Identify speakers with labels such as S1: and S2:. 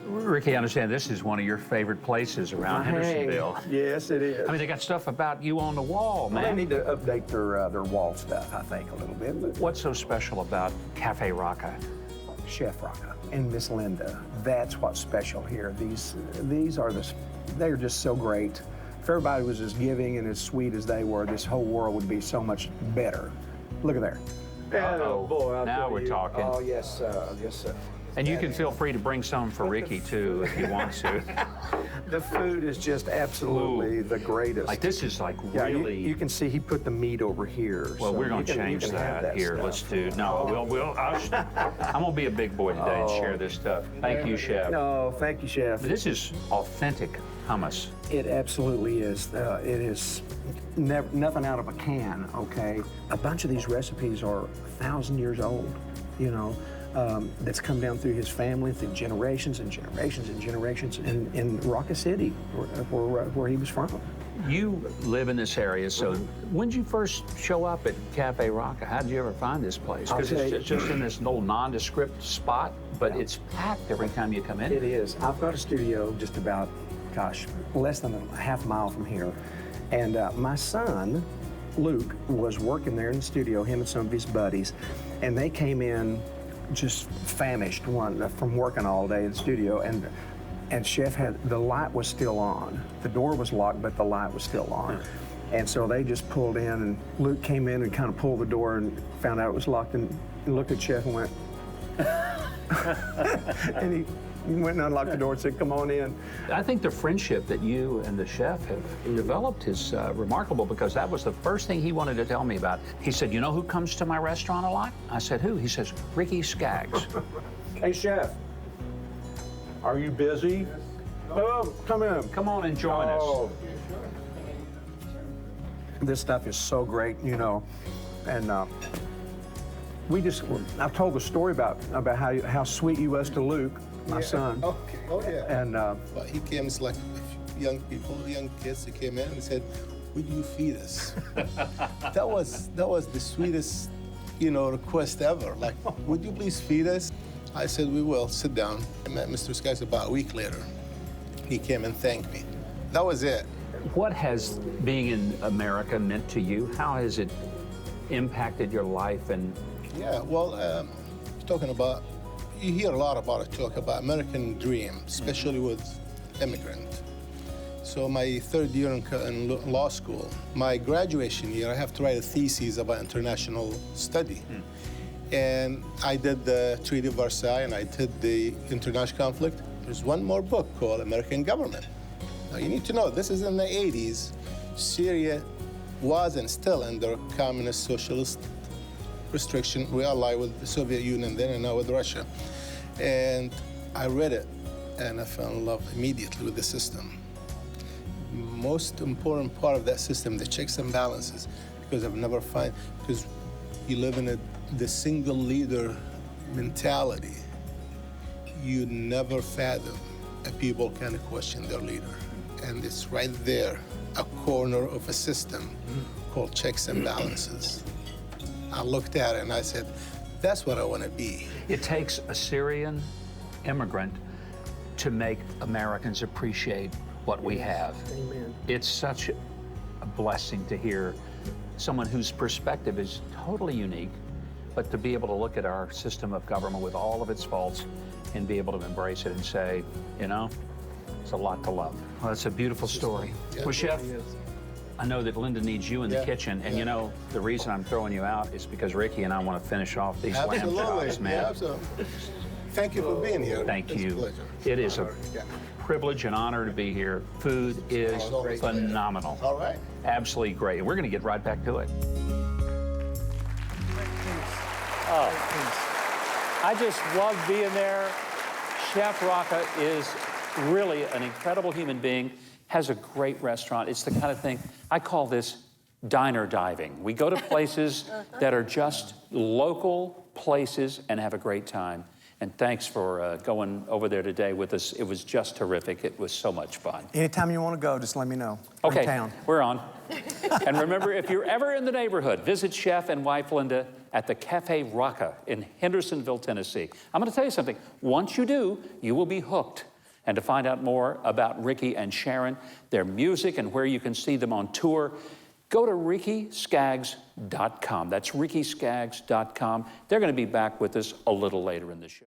S1: Ricky, I understand this is one of your favorite places around Hendersonville.
S2: Yes, it is.
S1: I mean, they got stuff about you on the wall, man.
S2: Well, they need to update their wall stuff, I think, a little bit. But
S1: What's so special about Cafe Rakka?
S2: Chef Rakka and Miss Linda, that's what's special here. They're just so great. If everybody was as giving and as sweet as they were, this whole world would be so much better. Look at there.
S1: Uh-oh.
S2: Boy,
S1: Now we're talking.
S2: Oh, yes, yes, sir.
S1: And you can feel free to bring some for Ricky, too, if you want to.
S2: The food is just absolutely the greatest.
S1: Like, this is like really...
S2: You can see he put the meat over here.
S1: Well,
S2: so
S1: we're going to change that here.
S2: Stuff.
S1: Let's do... No, I'm going to be a big boy today and share this stuff. Thank you, Chef.
S2: No, thank you, Chef.
S1: This is authentic hummus.
S2: It absolutely is. It is nothing out of a can, okay? A bunch of these recipes are 1,000 years old, you know. That's come down through his family, through generations and generations and generations in Rakka City, where he was from.
S1: You live in this area, so when did you first show up at Cafe Rakka? How did you ever find this place? Because it's just in this little nondescript spot, but it's packed every time you come in.
S2: It is. I've got a studio just about, gosh, less than a half mile from here. And my son, Luke, was working there in the studio, him and some of his buddies, and they came in just famished from working all day in the studio, and Chef had, the light was still on. The door was locked, but the light was still on. And so they just pulled in, and Luke came in and kind of pulled the door and found out it was locked, and looked at Chef and went, and he went and unlocked the door and said, come on in.
S1: I think the friendship that you and the chef have developed is remarkable, because that was the first thing he wanted to tell me about. He said, you know who comes to my restaurant a lot? I said, who? He says, Ricky Skaggs.
S2: Hey, Chef, are you busy? Oh, come in.
S1: Come on and join us.
S2: This stuff is so great, you know, and I've told the story about how sweet you was to Luke, my son.
S3: Okay. Oh, yeah.
S2: And
S3: well, he came, it's like young people, young kids, he came in and said, would you feed us? that was the sweetest, you know, request ever. Like, would you please feed us? I said, we will, sit down. I met Mr. Skaggs about a week later. He came and thanked me. That was it.
S1: What has being in America meant to you? How has it impacted your life? And
S3: yeah, well, talking about, you hear a lot about it, talk about American dream, especially with immigrant. So my third year in law school, my graduation year, I have to write a thesis about international study. And I did the Treaty of Versailles and I did the international conflict. There's one more book called American Government. Now you need to know, this is in the 80s. Syria was and still under communist socialist restriction. We allied with the Soviet Union then and now with Russia. And I read it and I fell in love immediately with the system. Most important part of that system, the checks and balances, because because you live in the single leader mentality. You never fathom a people can question their leader. And it's right there, a corner of a system called checks and balances. I looked at it and I said, that's what I want to be.
S1: it takes a Syrian immigrant to make Americans appreciate what we have.
S2: Amen.
S1: It's such a blessing to hear someone whose perspective is totally unique, but to be able to look at our system of government with all of its faults and be able to embrace it and say, you know, it's a lot to love. Well, it's a beautiful story. Well, Chef, I know that Linda needs you in the kitchen, and you know, the reason I'm throwing you out is because Ricky and I want to finish off these lamb chops, man.
S3: Yeah, absolutely. Thank you for being here.
S1: Thank
S3: It's
S1: you.
S3: a pleasure.
S1: It is a privilege and honor to be here. Food is phenomenal.
S3: All right.
S1: Absolutely great. And we're going to get right back to it.
S4: Oh, I just love being there. Chef Rakka is really an incredible human being, has a great restaurant. It's the kind of thing, I call this diner diving. We go to places that are just local places and have a great time. And thanks for going over there today with us. It was just terrific. It was so much fun.
S2: Anytime you want to go, just let me know. We're in
S4: Okay,
S2: town.
S4: we're on. And remember, if you're ever in the neighborhood, visit Chef and wife Linda at the Cafe Rakka in Hendersonville, Tennessee. I'm going to tell you something. Once you do, you will be hooked. And to find out more about Ricky and Sharon, their music, and where you can see them on tour, go to RickySkaggs.com. That's RickySkaggs.com. They're going to be back with us a little later in the show.